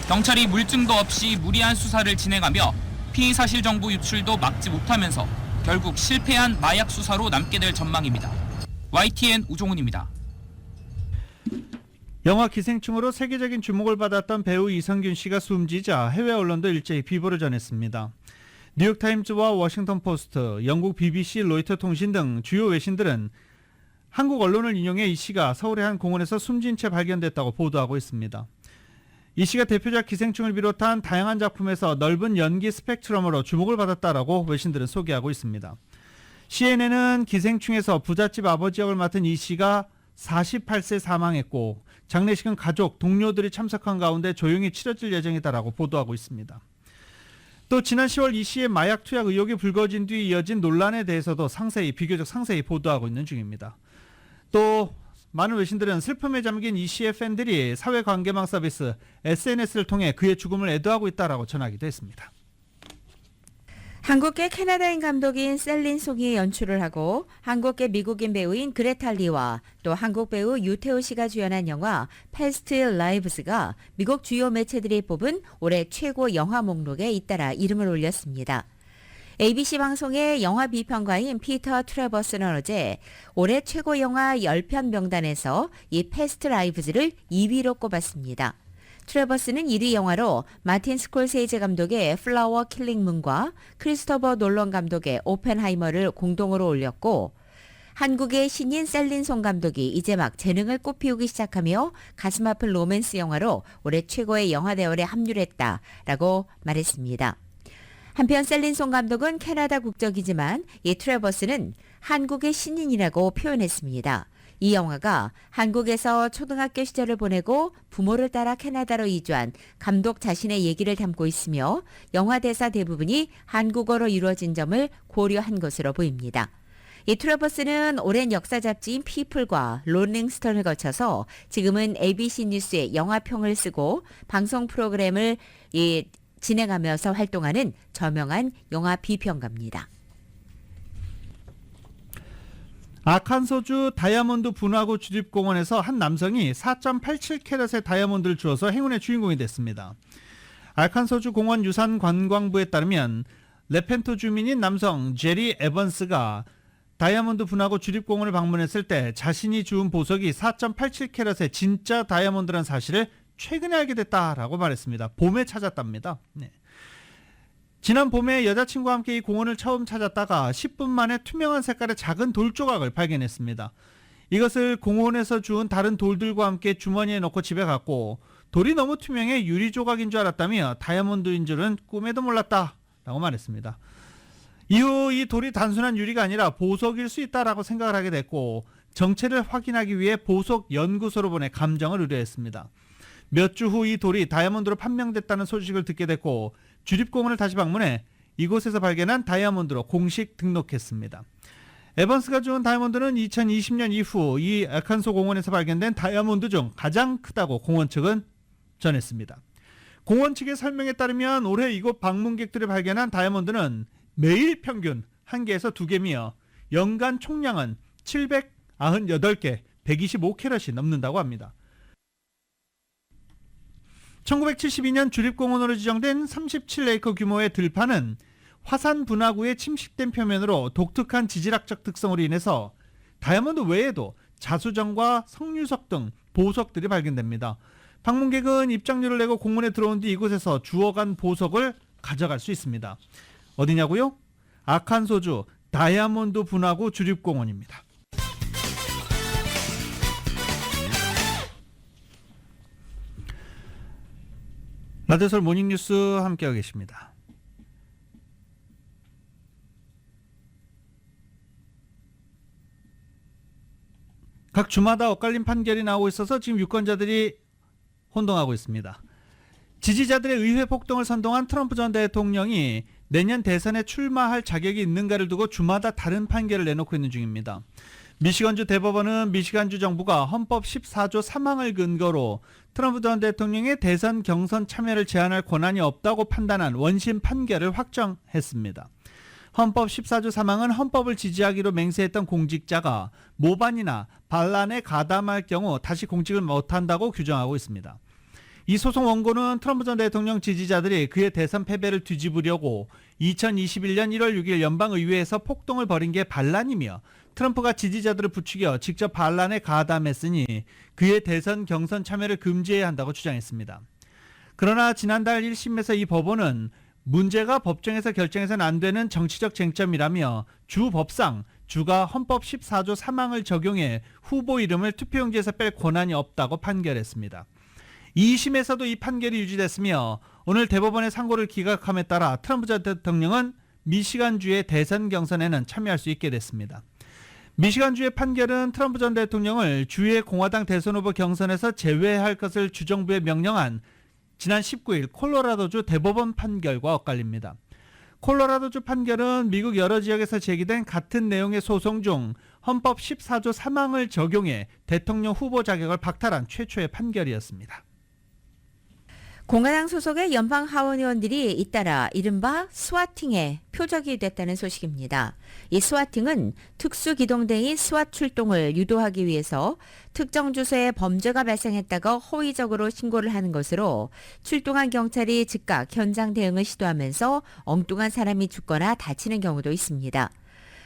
S15: 경찰이 물증도 없이 무리한 수사를 진행하며 피의 사실 정보 유출도 막지 못하면서 결국 실패한 마약 수사로 남게 될 전망입니다. YTN 우종훈입니다.
S2: 영화 기생충으로 세계적인 주목을 받았던 배우 이성균 씨가 숨지자 해외 언론도 일제히 비보를 전했습니다. 뉴욕타임즈와 워싱턴 포스트, 영국 BBC, 로이터 통신 등 주요 외신들은 한국 언론을 인용해 이 씨가 서울의 한 공원에서 숨진 채 발견됐다고 보도하고 있습니다. 이 씨가 대표작 기생충을 비롯한 다양한 작품에서 넓은 연기 스펙트럼으로 주목을 받았다라고 외신들은 소개하고 있습니다. CNN은 기생충에서 부잣집 아버지 역을 맡은 이 씨가 48세 사망했고 장례식은 가족, 동료들이 참석한 가운데 조용히 치러질 예정이다라고 보도하고 있습니다. 또 지난 10월 이 씨의 마약 투약 의혹이 불거진 뒤 이어진 논란에 대해서도 비교적 상세히 보도하고 있는 중입니다. 또 많은 외신들은 슬픔에 잠긴 이 씨의 팬들이 사회관계망 서비스 SNS를 통해 그의 죽음을 애도하고 있다라고 전하기도 했습니다.
S3: 한국계 캐나다인 감독인 셀린 송이 연출을 하고 한국계 미국인 배우인 그레타 리와 또 한국 배우 유태우 씨가 주연한 영화 패스트 라이브스가 미국 주요 매체들이 뽑은 올해 최고 영화 목록에 잇따라 이름을 올렸습니다. ABC 방송의 영화 비평가인 피터 트래버스는 어제 올해 최고 영화 10편 명단에서 이 패스트 라이브즈를 2위로 꼽았습니다. 트래버스는 1위 영화로 마틴 스콜세이제 감독의 플라워 킬링 문과 크리스토퍼 놀런 감독의 오펜하이머를 공동으로 올렸고 한국의 신인 셀린 송 감독이 이제 막 재능을 꽃피우기 시작하며 가슴 아픈 로맨스 영화로 올해 최고의 영화 대열에 합류했다라고 말했습니다. 한편 셀린 송 감독은 캐나다 국적이지만 이 트래버스는 한국의 신인이라고 표현했습니다. 이 영화가 한국에서 초등학교 시절을 보내고 부모를 따라 캐나다로 이주한 감독 자신의 얘기를 담고 있으며 영화 대사 대부분이 한국어로 이루어진 점을 고려한 것으로 보입니다. 이 트래버스는 오랜 역사 잡지인 피플과 롤링스톤을 거쳐서 지금은 ABC 뉴스의 영화평을 쓰고 방송 프로그램을 진행하면서 활동하는 저명한 영화 비평가입니다.
S2: 아칸소주 다이아몬드 분화구 주립공원에서 한 남성이 4.87캐럿의 다이아몬드를 주워서 행운의 주인공이 됐습니다. 아칸소주 공원 유산관광부에 따르면 레펜토 주민인 남성 제리 에번스가 다이아몬드 분화구 주립공원을 방문했을 때 자신이 주운 보석이 4.87캐럿의 진짜 다이아몬드라는 사실을 최근에 알게 됐다라고 말했습니다. 봄에 찾았답니다. 네. 지난 봄에 여자친구와 함께 이 공원을 처음 찾았다가 10분 만에 투명한 색깔의 작은 돌 조각을 발견했습니다. 이것을 공원에서 주운 다른 돌들과 함께 주머니에 넣고 집에 갔고 돌이 너무 투명해 유리 조각인 줄 알았다며 다이아몬드인 줄은 꿈에도 몰랐다라고 말했습니다. 이후 이 돌이 단순한 유리가 아니라 보석일 수 있다라고 생각을 하게 됐고 정체를 확인하기 위해 보석 연구소로 보내 감정을 의뢰했습니다. 몇 주 후 이 돌이 다이아몬드로 판명됐다는 소식을 듣게 됐고 주립공원을 다시 방문해 이곳에서 발견한 다이아몬드로 공식 등록했습니다. 에번스가 주운 다이아몬드는 2020년 이후 이 아칸소 공원에서 발견된 다이아몬드 중 가장 크다고 공원 측은 전했습니다. 공원 측의 설명에 따르면 올해 이곳 방문객들이 발견한 다이아몬드는 매일 평균 1개에서 2개며 연간 총량은 798개, 125캐럿이 넘는다고 합니다. 1972년 주립공원으로 지정된 37에이커 규모의 들판은 화산 분화구의 침식된 표면으로 독특한 지질학적 특성으로 인해서 다이아몬드 외에도 자수정과 석류석 등 보석들이 발견됩니다. 방문객은 입장료를 내고 공원에 들어온 뒤 이곳에서 주워간 보석을 가져갈 수 있습니다. 어디냐고요? 아칸소주 다이아몬드 분화구 주립공원입니다. 라디오서울 모닝뉴스 함께하고 계십니다. 각 주마다 엇갈린 판결이 나오고 있어서 지금 유권자들이 혼동하고 있습니다. 지지자들의 의회 폭동을 선동한 트럼프 전 대통령이 내년 대선에 출마할 자격이 있는가를 두고 주마다 다른 판결을 내놓고 있는 중입니다. 미시건주 대법원은 미시간주 정부가 헌법 14조 3항을 근거로 트럼프 전 대통령의 대선 경선 참여를 제한할 권한이 없다고 판단한 원심 판결을 확정했습니다. 헌법 14조 3항은 헌법을 지지하기로 맹세했던 공직자가 모반이나 반란에 가담할 경우 다시 공직을 못한다고 규정하고 있습니다. 이 소송 원고는 트럼프 전 대통령 지지자들이 그의 대선 패배를 뒤집으려고 2021년 1월 6일 연방의회에서 폭동을 벌인 게 반란이며 트럼프가 지지자들을 부추겨 직접 반란에 가담했으니 그의 대선 경선 참여를 금지해야 한다고 주장했습니다. 그러나 지난달 1심에서 이 법원은 문제가 법정에서 결정해서는 안 되는 정치적 쟁점이라며 주 법상 주가 헌법 14조 3항을 적용해 후보 이름을 투표용지에서 뺄 권한이 없다고 판결했습니다. 2심에서도 이 판결이 유지됐으며 오늘 대법원의 상고를 기각함에 따라 트럼프 전 대통령은 미시간주의 대선 경선에는 참여할 수 있게 됐습니다. 미시간주의 판결은 트럼프 전 대통령을 주의 공화당 대선 후보 경선에서 제외할 것을 주정부에 명령한 지난 19일 콜로라도주 대법원 판결과 엇갈립니다. 콜로라도주 판결은 미국 여러 지역에서 제기된 같은 내용의 소송 중 헌법 14조 3항을 적용해 대통령 후보 자격을 박탈한 최초의 판결이었습니다.
S3: 공화당 소속의 연방 하원 의원들이 잇따라 이른바 스와팅에 표적이 됐다는 소식입니다. 이 스와팅은 특수기동대의 스왑 출동을 유도하기 위해서 특정 주소에 범죄가 발생했다고 허위적으로 신고를 하는 것으로 출동한 경찰이 즉각 현장 대응을 시도하면서 엉뚱한 사람이 죽거나 다치는 경우도 있습니다.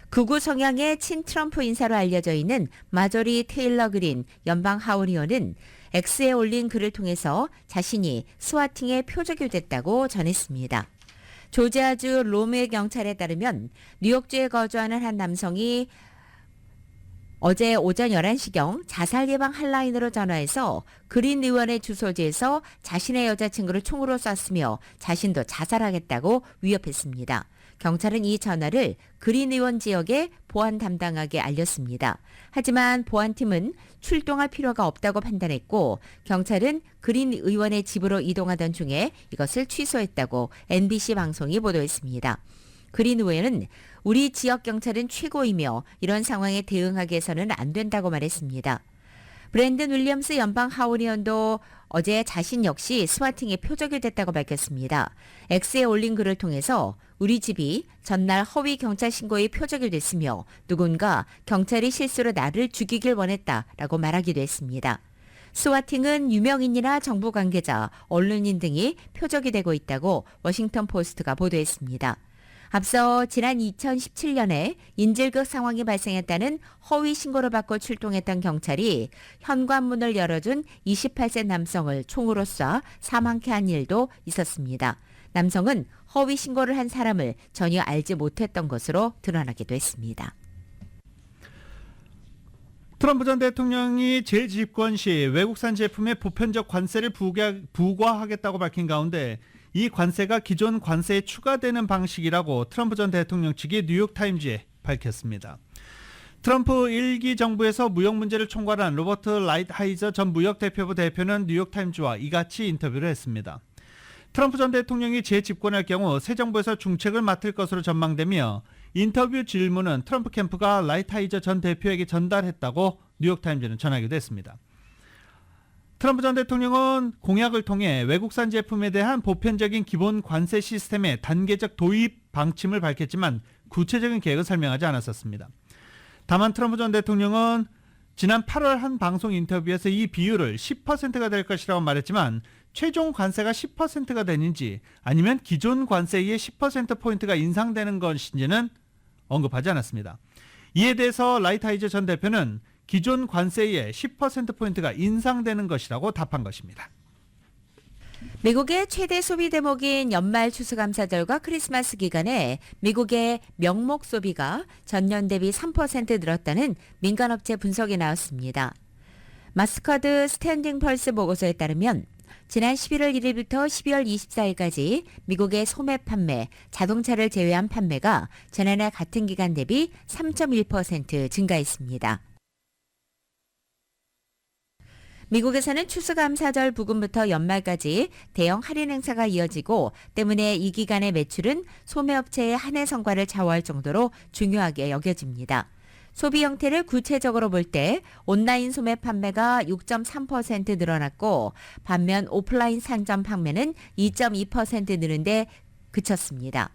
S3: 극우 성향의 친 트럼프 인사로 알려져 있는 마조리 테일러 그린 연방 하원 의원은 X에 올린 글을 통해서 자신이 스와팅의 표적이 됐다고 전했습니다. 조지아주 롬의 경찰에 따르면 뉴욕주에 거주하는 한 남성이 어제 오전 11시경 자살 예방 핫라인으로 전화해서 그린 의원의 주소지에서 자신의 여자친구를 총으로 쐈으며 자신도 자살하겠다고 위협했습니다. 경찰은 이 전화를 그린 의원 지역의 보안 담당에게 알렸습니다. 하지만 보안팀은 출동할 필요가 없다고 판단했고 경찰은 그린 의원의 집으로 이동하던 중에 이것을 취소했다고 NBC 방송이 보도했습니다. 그린 의원은 우리 지역 경찰은 최고이며 이런 상황에 대응하기 해서는 안 된다고 말했습니다. 브랜든 윌리엄스 연방 하원의원도 어제 자신 역시 스와팅의 표적이 됐다고 밝혔습니다. X에 올린 글을 통해서 우리 집이 전날 허위 경찰 신고의 표적이 됐으며 누군가 경찰이 실수로 나를 죽이길 원했다라고 말하기도 했습니다. 스와팅은 유명인이나 정부 관계자, 언론인 등이 표적이 되고 있다고 워싱턴 포스트가 보도했습니다. 앞서 지난 2017년에 인질극 상황이 발생했다는 허위 신고를 받고 출동했던 경찰이 현관문을 열어준 28세 남성을 총으로 쏴 사망케 한 일도 있었습니다. 남성은 허위 신고를 한 사람을 전혀 알지 못했던 것으로 드러나기도 했습니다.
S2: 트럼프 전 대통령이 재집권 시 외국산 제품에 보편적 관세를 부과하겠다고 밝힌 가운데 이 관세가 기존 관세에 추가되는 방식이라고 트럼프 전 대통령 측이 뉴욕타임즈에 밝혔습니다. 트럼프 1기 정부에서 무역 문제를 총괄한 로버트 라이트하이저 전 무역대표부 대표는 뉴욕타임즈와 이같이 인터뷰를 했습니다. 트럼프 전 대통령이 재집권할 경우 새 정부에서 중책을 맡을 것으로 전망되며 인터뷰 질문은 트럼프 캠프가 라이트하이저 전 대표에게 전달했다고 뉴욕타임즈는 전하기도 했습니다. 트럼프 전 대통령은 공약을 통해 외국산 제품에 대한 보편적인 기본 관세 시스템의 단계적 도입 방침을 밝혔지만 구체적인 계획을 설명하지 않았었습니다. 다만 트럼프 전 대통령은 지난 8월 한 방송 인터뷰에서 이 비율을 10%가 될 것이라고 말했지만 최종 관세가 10%가 되는지 아니면 기존 관세의 10%포인트가 인상되는 것인지는 언급하지 않았습니다. 이에 대해서 라이트하이저 전 대표는 기존 관세의 10%포인트가 인상되는 것이라고 답한 것입니다.
S3: 미국의 최대 소비 대목인 연말 추수감사절과 크리스마스 기간에 미국의 명목 소비가 전년 대비 3% 늘었다는 민간업체 분석이 나왔습니다. 마스커드 스탠딩 펄스 보고서에 따르면 지난 11월 1일부터 12월 24일까지 미국의 소매 판매, 자동차를 제외한 판매가 지난해 같은 기간 대비 3.1% 증가했습니다. 미국에서는 추수감사절 부근부터 연말까지 대형 할인 행사가 이어지고 때문에 이 기간의 매출은 소매업체의 한 해 성과를 좌우할 정도로 중요하게 여겨집니다. 소비 형태를 구체적으로 볼 때 온라인 소매 판매가 6.3% 늘어났고 반면 오프라인 상점 판매는 2.2% 느는데 그쳤습니다.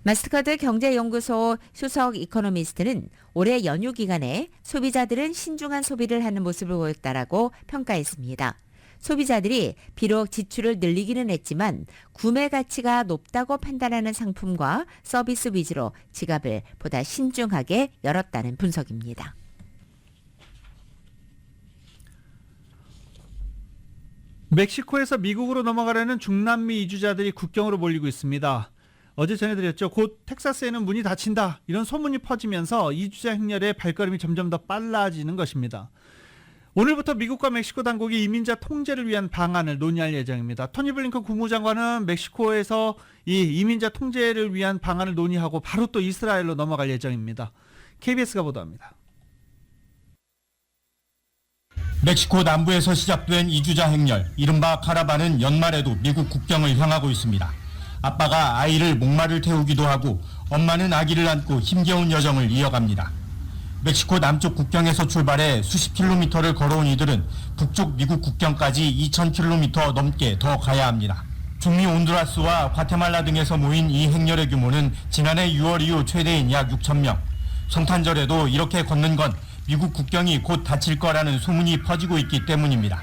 S3: 마스터카드 경제연구소 수석 이코노미스트는 올해 연휴 기간에 소비자들은 신중한 소비를 하는 모습을 보였다라고 평가했습니다. 소비자들이 비록 지출을 늘리기는 했지만 구매 가치가 높다고 판단하는 상품과 서비스 위주로 지갑을 보다 신중하게 열었다는 분석입니다.
S2: 멕시코에서 미국으로 넘어가려는 중남미 이주자들이 국경으로 몰리고 있습니다. 어제 전해드렸죠. 곧 텍사스에는 문이 닫힌다. 이런 소문이 퍼지면서 이주자 행렬의 발걸음이 점점 더 빨라지는 것입니다. 오늘부터 미국과 멕시코 당국이 이민자 통제를 위한 방안을 논의할 예정입니다. 토니 블링컨 국무장관은 멕시코에서 이 이민자 통제를 위한 방안을 논의하고 바로 또 이스라엘로 넘어갈 예정입니다. KBS가 보도합니다.
S18: 멕시코 남부에서 시작된 이주자 행렬, 이른바 카라반은 연말에도 미국 국경을 향하고 있습니다. 아빠가 아이를 목마를 태우기도 하고 엄마는 아기를 안고 힘겨운 여정을 이어갑니다. 멕시코 남쪽 국경에서 출발해 수십 킬로미터를 걸어온 이들은 북쪽 미국 국경까지 2,000킬로미터 넘게 더 가야 합니다. 중미 온두라스와 과테말라 등에서 모인 이 행렬의 규모는 지난해 6월 이후 최대인 약 6,000명. 성탄절에도 이렇게 걷는 건 미국 국경이 곧 닫힐 거라는 소문이 퍼지고 있기 때문입니다.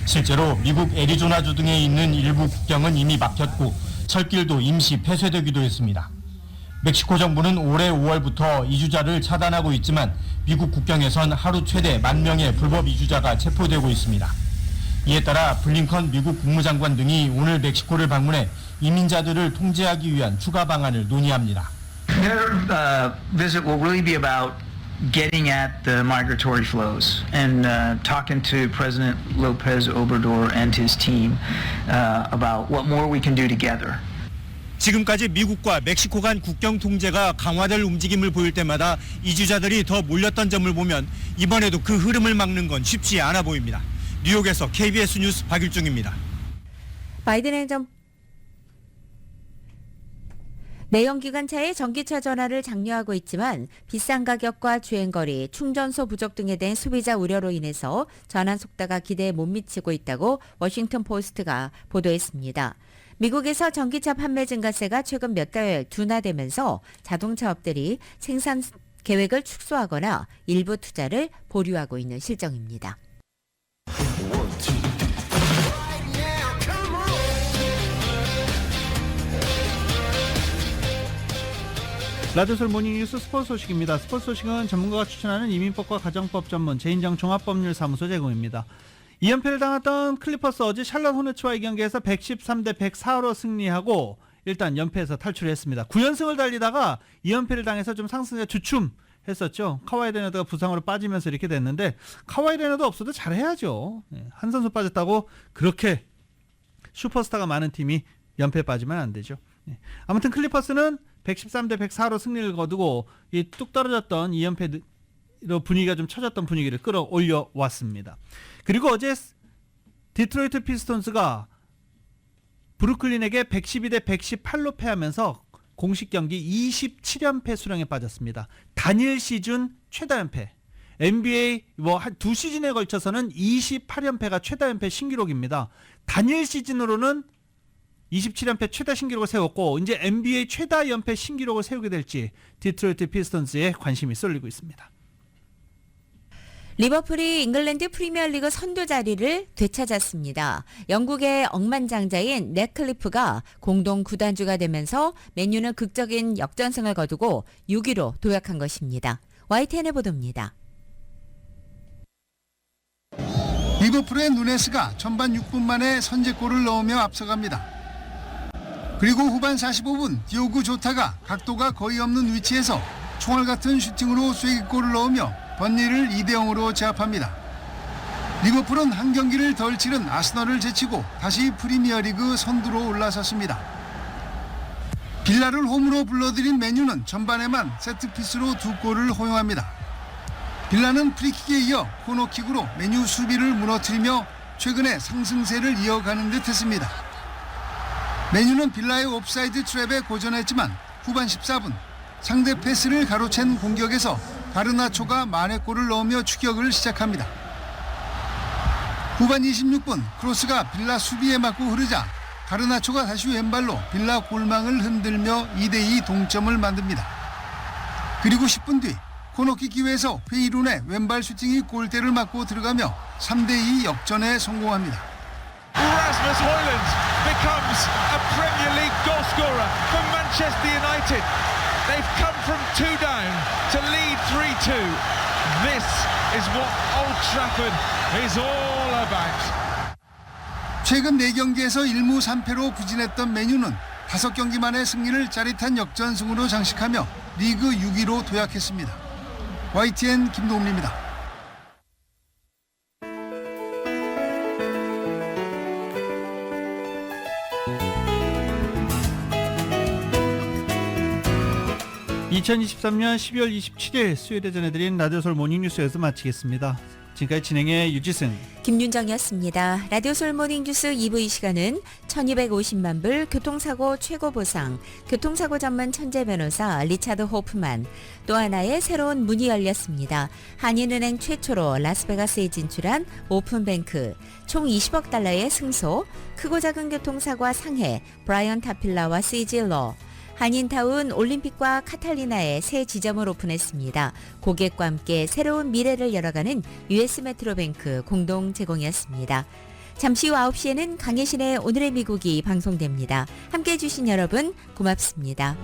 S18: 실제로 미국 애리조나주 등에 있는 일부 국경은 이미 막혔고 철길도 임시 폐쇄되기도 했습니다. 멕시코 정부는 올해 5월부터 이주자를 차단하고 있지만 미국 국경에선 하루 최대 10,000명의 불법 이주자가 체포되고 있습니다. 이에 따라 블링컨 미국 국무장관 등이 오늘 멕시코를 방문해 이민자들을 통제하기 위한 추가 방안을 논의합니다.
S19: Their visit will really be about getting at the migratory flows and talking to President Lopez Obrador and his team about what more we can do together.
S18: 지금까지 미국과 멕시코 간 국경 통제가 강화될 움직임을 보일 때마다 이주자들이 더 몰렸던 점을 보면 이번에도 그 흐름을 막는 건 쉽지 않아 보입니다. 뉴욕에서 KBS 뉴스 박일중입니다.
S3: 바이든 행정 내연기관차의 전기차 전환을 장려하고 있지만 비싼 가격과 주행거리, 충전소 부족 등에 대한 소비자 우려로 인해서 전환 속도가 기대에 못 미치고 있다고 워싱턴 포스트가 보도했습니다. 미국에서 전기차 판매 증가세가 최근 몇 달 둔화되면서 자동차 업들이 생산 계획을 축소하거나 일부 투자를 보류하고 있는 실정입니다.
S2: 라디오솔 모닝뉴스 스포츠 소식입니다. 스포츠 소식은 전문가가 추천하는 이민법과 가정법 전문 제인정 종합법률사무소 제공입니다. 2연패를 당했던 클리퍼스 어제 샬럿 호네츠와의 경기에서 113대 104로 승리하고 일단 연패에서 탈출했습니다. 9연승을 달리다가 2연패를 당해서 좀 상승세 주춤했었죠. 카와이 레너드가 부상으로 빠지면서 이렇게 됐는데 카와이 레너드 없어도 잘해야죠. 한 선수 빠졌다고 그렇게 슈퍼스타가 많은 팀이 연패에 빠지면 안 되죠. 아무튼 클리퍼스는 113대 104로 승리를 거두고 이 뚝 떨어졌던 2연패로 분위기가 좀 처졌던 분위기를 끌어올려 왔습니다. 그리고 어제 디트로이트 피스톤스가 브루클린에게 112대 118로 패하면서 공식 경기 27연패 수령에 빠졌습니다. 단일 시즌 최다 연패. NBA 한 두 시즌에 걸쳐서는 28연패가 최다 연패 신기록입니다. 단일 시즌으로는 27연패 최다 신기록을 세웠고 이제 NBA 최다 연패 신기록을 세우게 될지 디트로이트 피스톤스에 관심이 쏠리고 있습니다.
S3: 리버풀이 잉글랜드 프리미어리그 선두 자리를 되찾았습니다. 영국의 억만장자인 넷클리프가 공동 구단주가 되면서 맨유는 극적인 역전승을 거두고 6위로 도약한 것입니다. YTN의 보도입니다.
S20: 리버풀의 누네스가 전반 6분 만에 선제골을 넣으며 앞서갑니다. 그리고 후반 45분 디오구 조타가 각도가 거의 없는 위치에서 총알 같은 슈팅으로 쐐기골을 넣으며 번리를 2대0으로 제압합니다. 리버풀은 한 경기를 덜 치른 아스널을 제치고 다시 프리미어리그 선두로 올라섰습니다. 빌라를 홈으로 불러들인 맨유는 전반에만 세트피스로 2골을 허용합니다. 빌라는 프리킥에 이어 코너킥으로 맨유 수비를 무너뜨리며 최근에 상승세를 이어가는 듯 했습니다. 맨유는 빌라의 옵사이드 트랩에 고전했지만 후반 14분 상대 패스를 가로챈 공격에서 가르나초가 만회골을 넣으며 추격을 시작합니다. 후반 26분 크로스가 빌라 수비에 맞고 흐르자 가르나초가 다시 왼발로 빌라 골망을 흔들며 2대2 동점을 만듭니다. 그리고 10분 뒤 코너킥 기회에서 회이룬의 왼발 슈팅이 골대를 맞고 들어가며 3대2 역전에 성공합니다.
S21: Rasmus Højlund becomes a Premier League goal scorer for Manchester United. They've come from 2 down to lead 3-2. This is what Old Trafford is all about.
S20: 최근 4경기에서 1무 3패로 부진했던 맨유는 5경기 만의 승리를 짜릿한 역전승으로 장식하며 리그 6위로 도약했습니다. YTN 김동훈입니다.
S2: (2023년 12월 27일) 수요일에 전해드린 라디오솔 모닝뉴스에서 마치겠습니다. 지금까지 진행의 유지승
S3: 김윤정이었습니다. 라디오솔 모닝뉴스 2부 이 시간은 1250만 불 교통사고 최고 보상, 교통사고 전문 천재 변호사 리차드 호프만, 또 하나의 새로운 문이 열렸습니다. 한인은행 최초로 라스베가스에 진출한 오픈뱅크, 총 20억 달러의 승소, 크고 작은 교통사고와 상해, 브라이언 타필라와 CG로, 한인타운 올림픽과 카탈리나에 새 지점을 오픈했습니다. 고객과 함께 새로운 미래를 열어가는 US 메트로뱅크 공동 제공이었습니다. 잠시 후 9시에는 강혜신의 오늘의 미국이 방송됩니다. 함께해 주신 여러분 고맙습니다.